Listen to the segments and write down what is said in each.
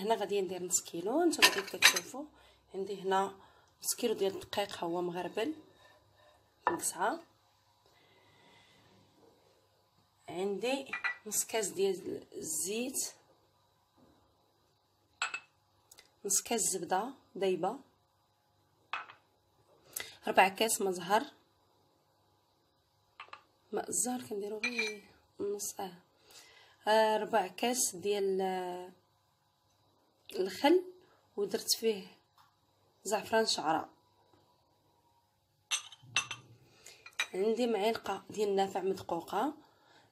هنا غادي ندير نص كيلو. نتوما كيف كتشوفوا عندي هنا نص كيلو ديال الدقيق هو مغربل مقصعه. عندي نص كاس ديال الزيت، نص كاس زبده دايبه، 4 كاس ماء زهر. ماء الزهر كنديرو غير نص 4 كاس ديال الخل، ودرت فيه زعفران شعره. عندي معلقه ديال النافع مدقوقه،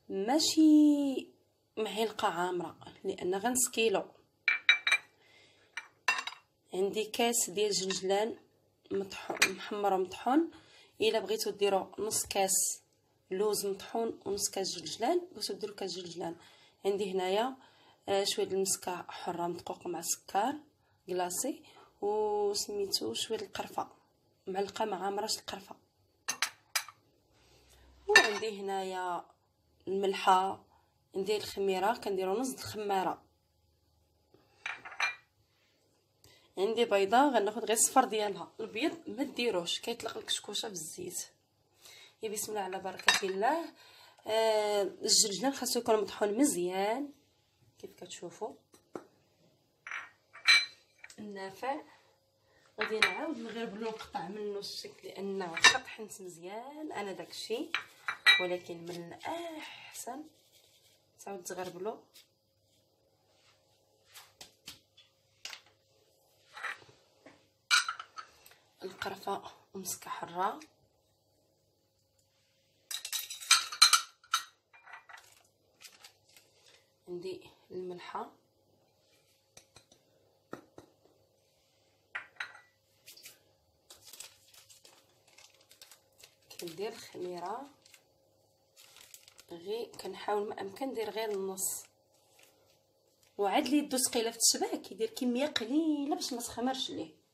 ماشي معلقه عامره لان غنص كيلو. عندي كاس ديال الجنجلان محمر ومطحون. الا بغيتو ديروا نص كاس لوز مطحون ونص كاس جنجلان، بغيتو ديروا كاس جنجلان. عندي هنايا شويه المسكه حره مدقوق مع سكر كلاصي، وسميتو شويه القرفه، معلقه ما عامراش القرفه. وعندي هنايا الملحه، عندي الخميره كنديروا نص الخماره. عندي بيضه غناخذ غير الصفر ديالها، البيض ما ديروش كيطلق الكشكوشه بالزيت. يا بسم الله على بركه الله. الجنجلان خاصو يكون مطحون مزيان كيف كتشوفوا. النافع غادي نعاود نغربلو نقطع منه الشكل لانه واخا طحنت مزيان انا داكشي، ولكن من الاحسن تعاود تغربلو. القرفه ومسكه حره، عندي الملحه، كندير الخميره غير كنحاول ما امكن ندير غير النص. وعاد لي يدو ثقيله في التشباك يدير كميه قليله باش ما تخمرش ليه.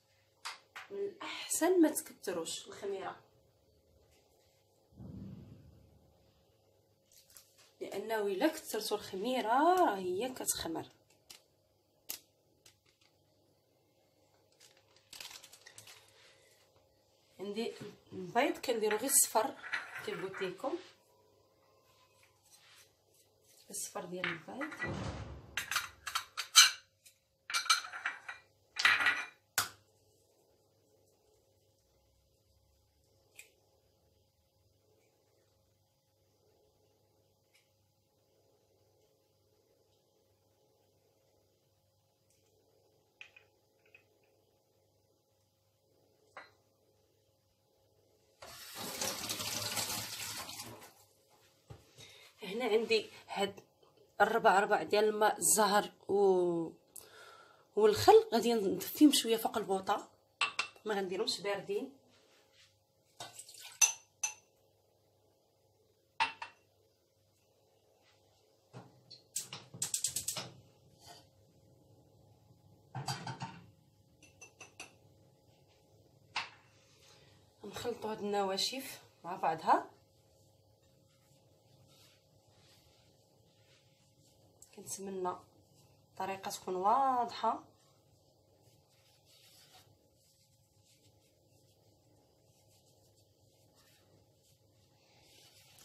من الاحسن ما تكتروش الخميره لانه الا كثرتوا الخميره راه هي كتخمر. عندي البيض كنديرو غير الصفر كيف قلت لكم، الصفر ديال البيض. هنا عندي هاد ربع ديال الماء الزهر والخل غادي ندفيهم شويه فوق البوطه، ما غنديرهمش باردين. نخلطوا هاد النواشف مع بعضها. كنتمنى الطريقه تكون واضحه.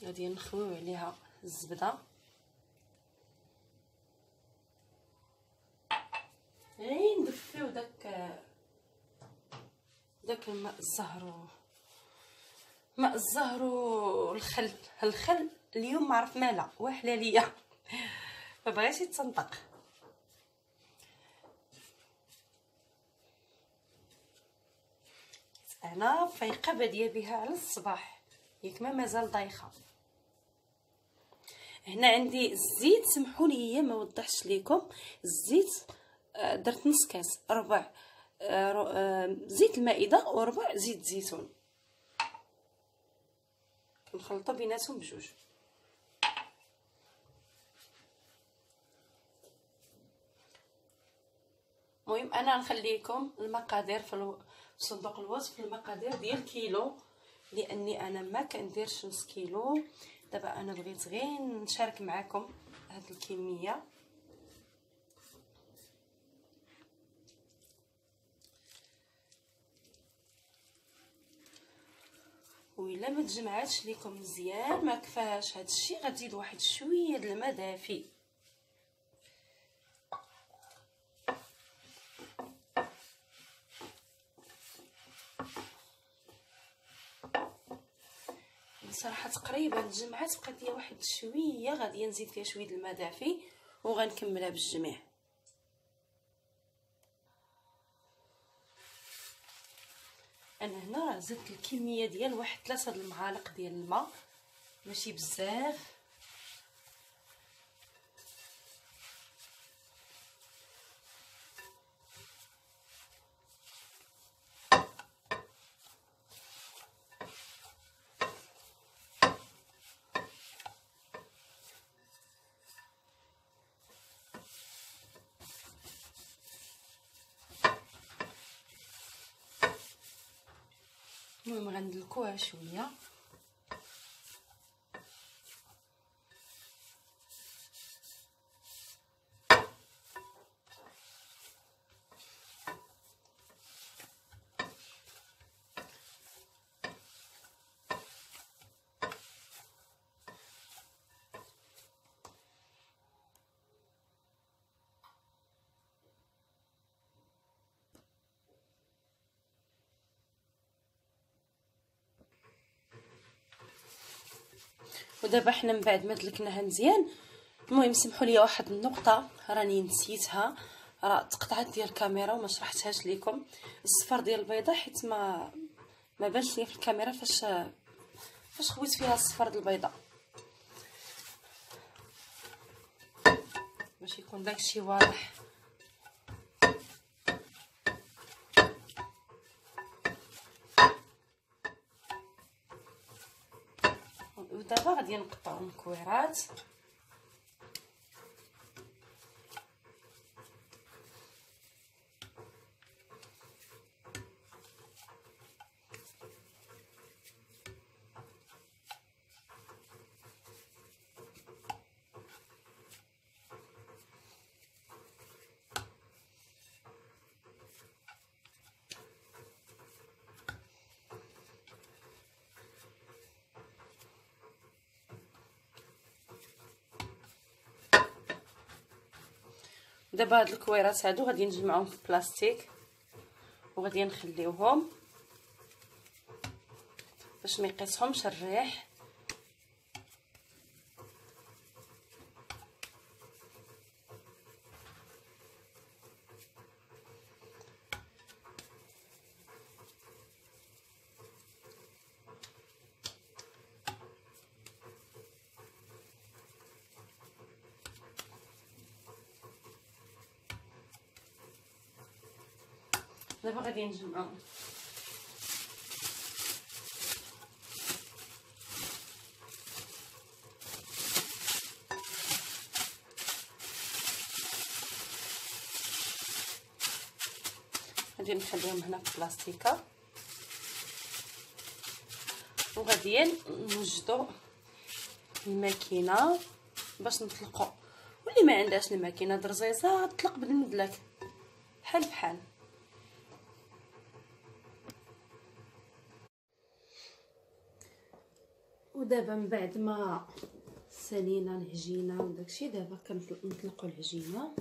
غادي نخويو عليها الزبده، غير ندفيو داك ماء الزهر والخل. الخل اليوم ما عرف مالها واحله ليا ما بغاش يتنطق. انا فايقه باديه بها على الصباح ياك ما مازال دايخه. هنا عندي الزيت، سمحوا لي ما وضحش لكم الزيت. درت نص كاس، ربع زيت المائده وربع زيت زيتون، كنخلطوا بيناتهم بجوج. المهم انا نخليكم المقادير في صندوق الوصف، المقادير ديال كيلو، لاني انا ما كنديرش نص كيلو. دابا انا بغيت غير نشارك معكم هاد الكميه. وإلا ما تجمعاتش ليكم مزيان ما كفاش هادشي، غتزيد واحد شويه د الماء دافي. بصراحه تقريبا تجمعات، بقات ليا واحد شويه، غادي نزيد فيها شويه د الماء دافي وغنكملها بالجميع. انا هنا راه زدت الكميه ديال واحد 3 المعالق ديال الماء، ماشي بزاف. المهم غندلكوها شويه. ودابا حنا من بعد ما دلكناها مزيان، المهم سمحوا لي واحد النقطه راني نسيتها، راه تقطعت ديال الكاميرا وما شرحتهاش لكم. الصفر ديال البيضه حيت ما بانش لي في الكاميرا فاش خويت فيها الصفر ديال البيضه، باش يكون داكشي واضح. ودابا غادي نقطعو مكويرات. دابا هاد الكويرات هادو غادي نجمعهم في بلاستيك وغادي نخليوهم باش ما يقيسهمش الريح. دابا غادي نجمعهم. غادي نخليهم هنا في بلاستيكه وغادي نوجدوا الماكينه باش نطلقوا. واللي ما عندهاش الماكينه درزيزه تطلق بالمدلك بحال بحال. ودابا من بعد ما سالينا العجينه وداكشي، دابا كنطلقوا العجينه.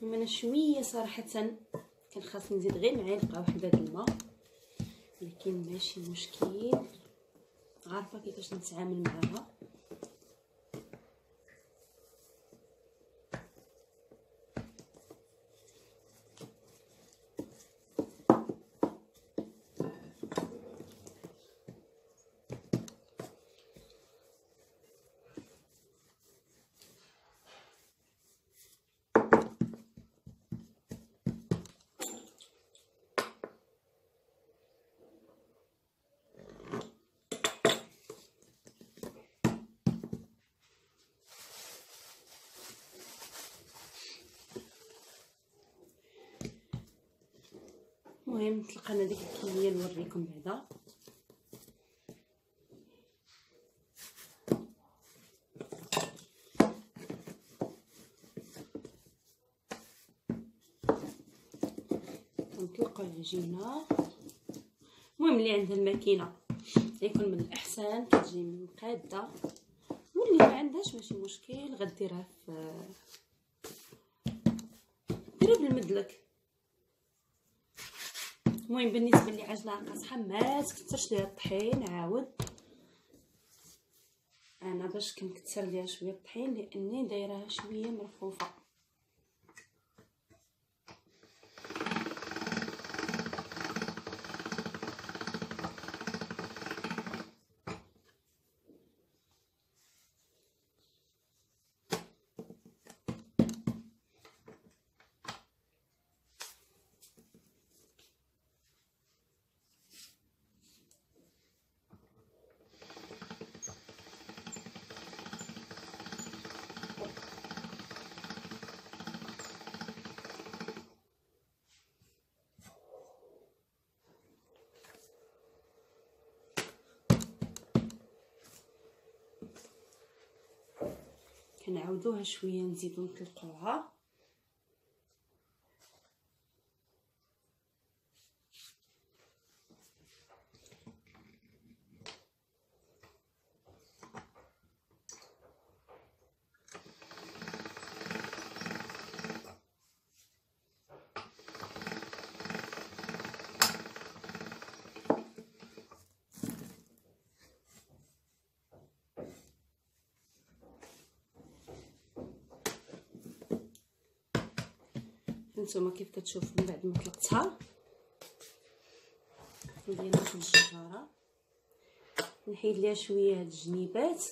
انا شويه صراحه كان خاصني نزيد غير معلقه واحده د الماء، لكن ماشي مشكل، عارفه كيفاش نتعامل معاها. المهم طلقنا ديك الكميه نوريكم بعدا. كنطلقوا العجينه. المهم اللي عندها الماكينه يكون من الاحسن كتجي مقاده، واللي ما عندهاش ماشي مشكل غديرها ديرها بالمدلك. المهم بالنسبه لي عجله قاصحه ما تكثرش ليها الطحين. عاود انا باش كنكثر ليها شويه الطحين لاني دايرها شويه مرفوفه. كنعاودوها شويه نزيدو نطلقوها. هانتوما كيف كتشوفوا من بعد ما طلقتها ندير في الجزاره، نحيد ليها شويه هاد الجنيبات.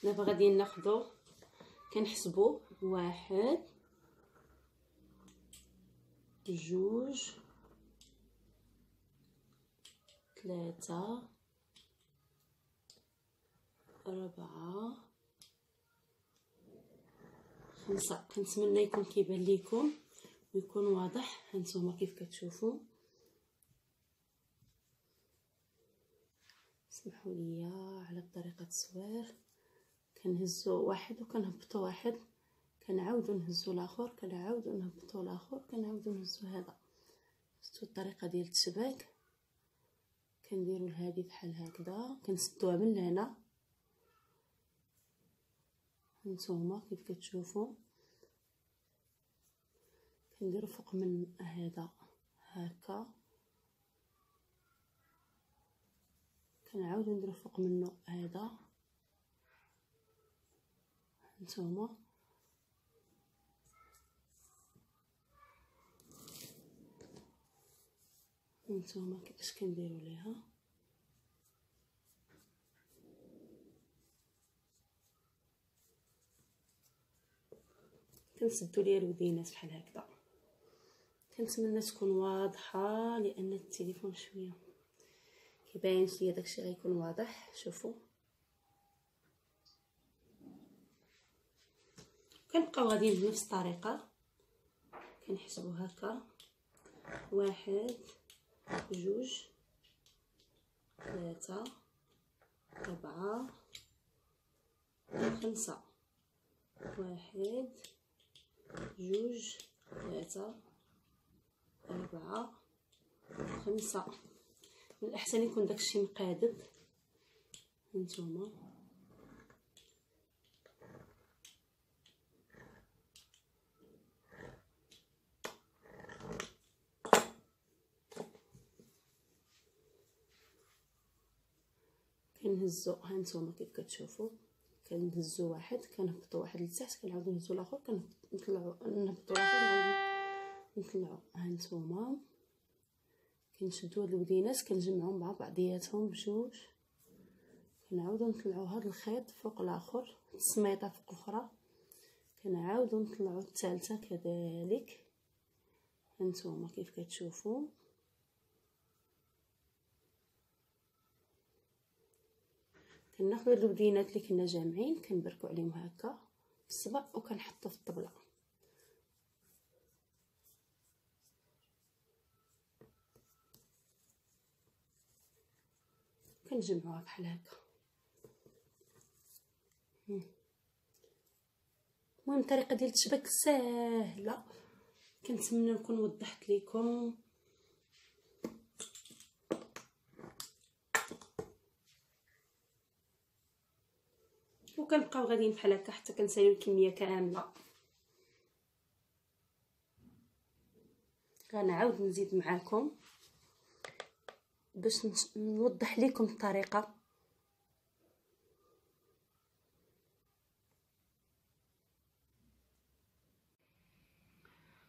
دابا غادي ناخدو كنحسبو 1 2 3 4 5. كنتمنى يكون كيبان ليكم ويكون واضح. هانتوما كيف كتشوفوا. اسمحوا لي على طريقه التصوير. كنهزو واحد وكنهبطو واحد، كنعاودو نهزو الاخر، كنعاودو نهبطو الاخر، كنعاودو نهزو هذا. شفتوا الطريقه ديال التشباك. كنديروا لهادي بحال هكذا، كنسدوها من هنا. هانتوما كيف كتشوفوا كنديروا فوق من هذا هكا، كنعاودو نديرو فوق منه هذا. هانتوما كيفاش كنديروا ليها. كنسدو ليها الودينات بحال هكذا. كنتمنى تكون واضحه لان التليفون شويه كيبانش ليا داكشي غيكون واضح. شوفوا كنبقاو غاديين بنفس الطريقه. كنحسبوا هكا 1 2 3 4 5. 1 2 3 4 5. من الاحسن يكون داكشي مقادد. هانتوما كنهزو. هانتوما كيف كتشوفوا كنهزو واحد، كنهبطو واحد لتحت، كنعاودو نهزو الاخر، كنطلعو نهبطو الاخر، نطلعو. هانتوما كنشدو هاد الودينات كنجمعوهم مع بعضياتهم بجوج، كنعاودو نطلعو هاد الخيط فوق الاخر، السميطه فوق الاخرى، كنعاودو نطلعو الثالثه كذلك. هانتوما كيف كناخذ الودينات اللي كنا جامعين كنبركو عليهم هكا بالصبع وكنحطو في الطبله. كنجمعوها بحال هكا. المهم الطريقه ديال التشباك ساهله، كنتمنى نكون وضحت لكم. وكنبقاو غاديين بحال هكا حتى كنساليو الكميه كامله. غنعاود نزيد معاكم باش نوضح لكم الطريقه.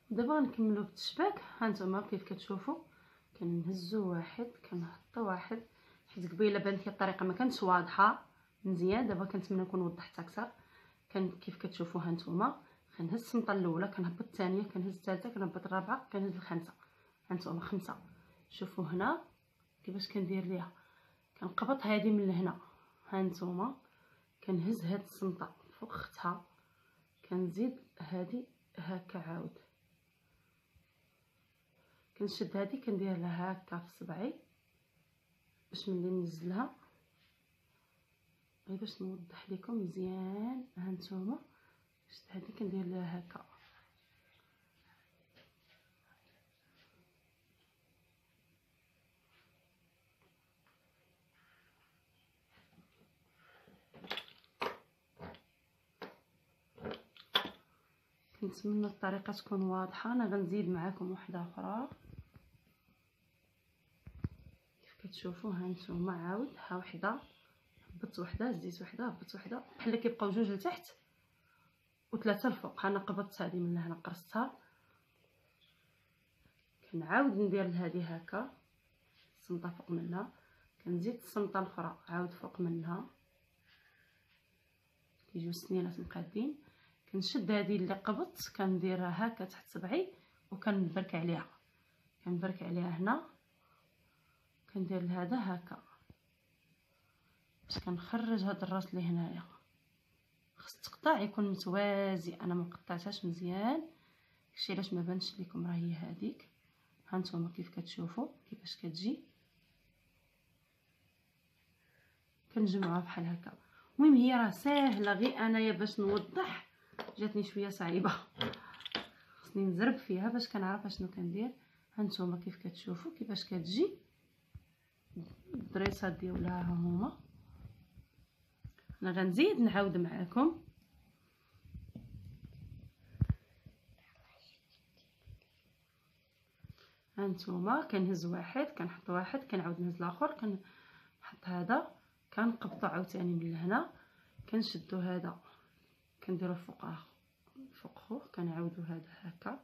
دابا غنكملوا بالتشباك. هانتوما كيف كتشوفوا كنهزوا واحد كنحطوا واحد، حيت قبيله بانت لي الطريقه ما كانتش واضحه مزيان. دابا كنتمنى نكون وضحت اكثر. كيف كتشوفوا هانتوما كنهز السمطه الاولى، كنهبط الثانيه، كنهز الثالثه، كنهبط الرابعه، كنهز الخامسه. هانتوما 5. شوفوا هنا كيفاش كندير ليها، كنقبط هذه من هنا. هانتوما كنهز هاد السمطه فوق اختها، كنزيد هذه هكا عاود، كنشد هذه كندير لها هكا في صبعي باش ملي ننزلها، غير باش نوضح لكم مزيان. هانتوما شد هذه كندير لها هكا. كنتمنى الطريقه تكون واضحه. انا غنزيد معكم واحده اخرى كيف كتشوفوا. هانتوما عاود ها وحده، هبطت وحده، زيت وحده، هبطت وحده، بحال كيبقاو جوج لتحت وثلاثه الفوق. انا قبضت هذه من هنا قرصتها، كنعاود ندير لهذه هكا السمطه فوق منها، كنزيد السمطه الاخرى عاود فوق منها، كيجيو السنينات مقادين. كنشد هذه اللي قبضت كنديرها هكا تحت صبعي وكنبرك عليها، كنبرك عليها هنا، كندير لهذا هكا باش كنخرج هذا الراس اللي هنايا. خص التقطاع يكون متوازي، انا ما قطعتهاش مزيان داكشي علاش ما بانش لكم راه هي هذيك. هانتوما كيف كتشوفوا كيفاش كتجي، كنجمعوها بحال هكا. المهم هي راه ساهله، غير انايا باش نوضح جاتني شويه صعيبه، خصني نزرب فيها باش كنعرف اشنو كندير. هانتوما كيف كتشوفوا كيفاش كتجي الدريسات ديالها هما. انا غنزيد نعاود معكم. هانتوما كنهز واحد كنحط واحد كنعاود نهز الاخر، كنحط هذا كنقبطو عاوتاني من هنا، كنشدو هذا كنديرو فوق خوه، كنعاودو هذا هكا.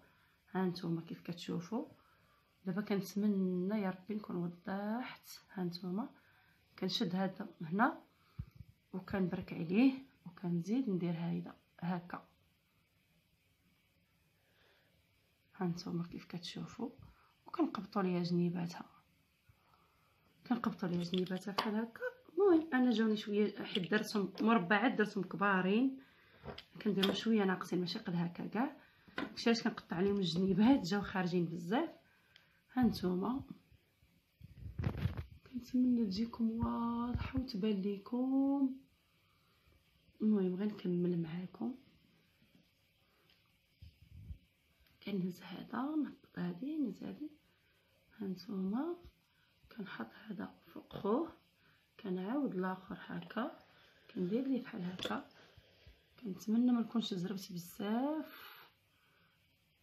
هانتوما كيف كتشوفوا. دابا كنتمنى يا ربي نكون وضحت. هانتوما كنشد هذا هنا وكنبرك عليه وكنزيد ندير هيدا هكا. هانتوما كيف كتشوفوا وكنقبطوا ليها جنيباتها، كنقبطوا ليها جنيباتها بحال هكا. المهم انا جاوني شويه حيت درتهم مربعات، درتهم كبارين، كنديرهم شويه ناقصين ماشي قد هكا كاع، داكشي علاش كنقطع عليهم الجنيبات جاو خارجين بزاف. هانتوما كنتمنى تجيكم واضحه وتبان لكم. المهم غنكمل معاكم. كنهز هذا نهبط هذه نهز هذه. هانتوما كنحط هذا فوق خوه، كنعاود الاخر هكا كندير ليه بحال هكا. كنتمنى ما نكونش زربت بزاف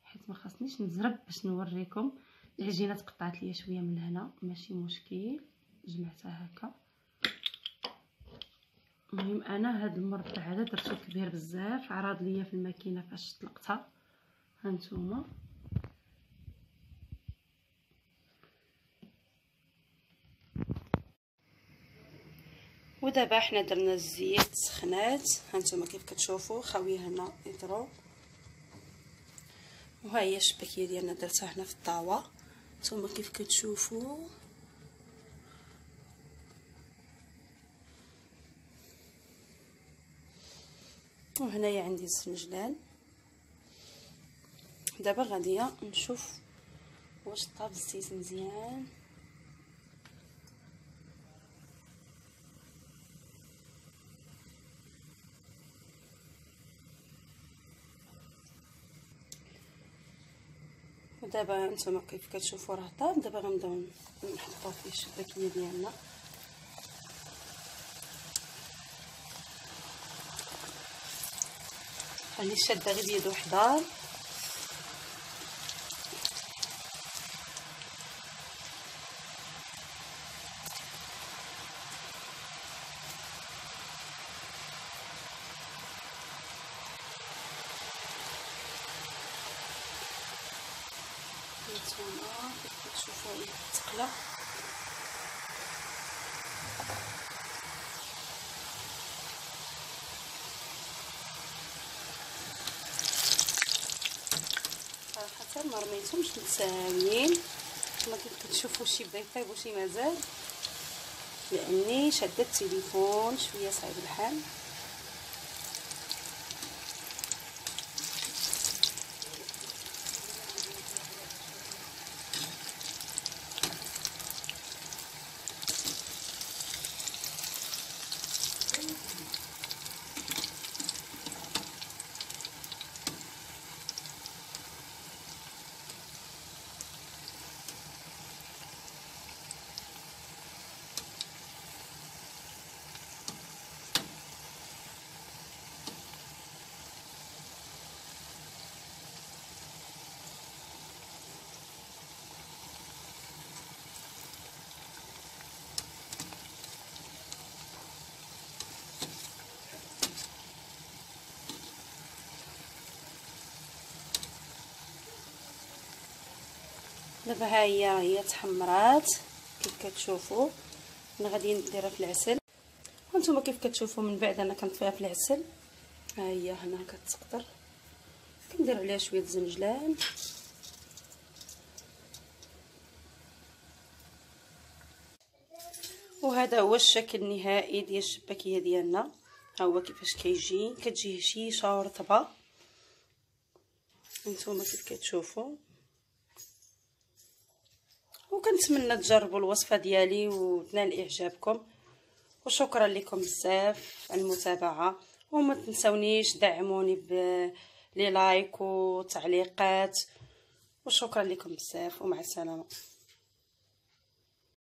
حيت ما خاصنيش نزرب باش نوريكم. العجينه تقطعت ليا شويه من هنا ماشي مشكل، جمعتها هكا. المهم انا هاد المربع هذا درتو كبير بزاف، عراض ليا في الماكينه فاش طلقتها. هانتوما ودابا حنا درنا الزيت سخنات. هانتوما كيف كتشوفوا خاويه هنا يضرب، وها هي الشبكيه ديالنا درتها هنا في الطاوه. نتوما كيف كتشوفوا وهنايا عندي الزنجلان. دابا غاديه نشوف واش طاب الزيت مزيان. ودابا نتوما كيف كتشوفوا راه طاب. دابا غنبداو نحطوا فيه الشباكيه ديالنا. راني شاده غير بيد وحده. نتوما كيف كتشوفوا هي تقلى. صراحه ما رميتهمش متساويين كما كيف كتشوفوا، شي بدا يطيب وشي مازال، لاني شاده التليفون شويه صعيب الحال. دابا ها هي تحمرات كيف كتشوفوا. انا غادي نديرها في العسل، وانتم كيف كتشوفوا من بعد انا كنطفيها في العسل. ها هي هنا كتقطر، كندير عليها شويه الزنجلان. وهذا هو الشكل النهائي ديال الشباكيه ديالنا. ها هو كيفاش كتجي هشيشه ورطبه. انتم كيف كتشوفوا، وكنتمنى تجربوا الوصفه ديالي وتنال اعجابكم. وشكرا لكم بزاف على المتابعه، وما تنسونيش دعموني بلي لايك وتعليقات. وشكرا لكم بزاف ومع السلامه.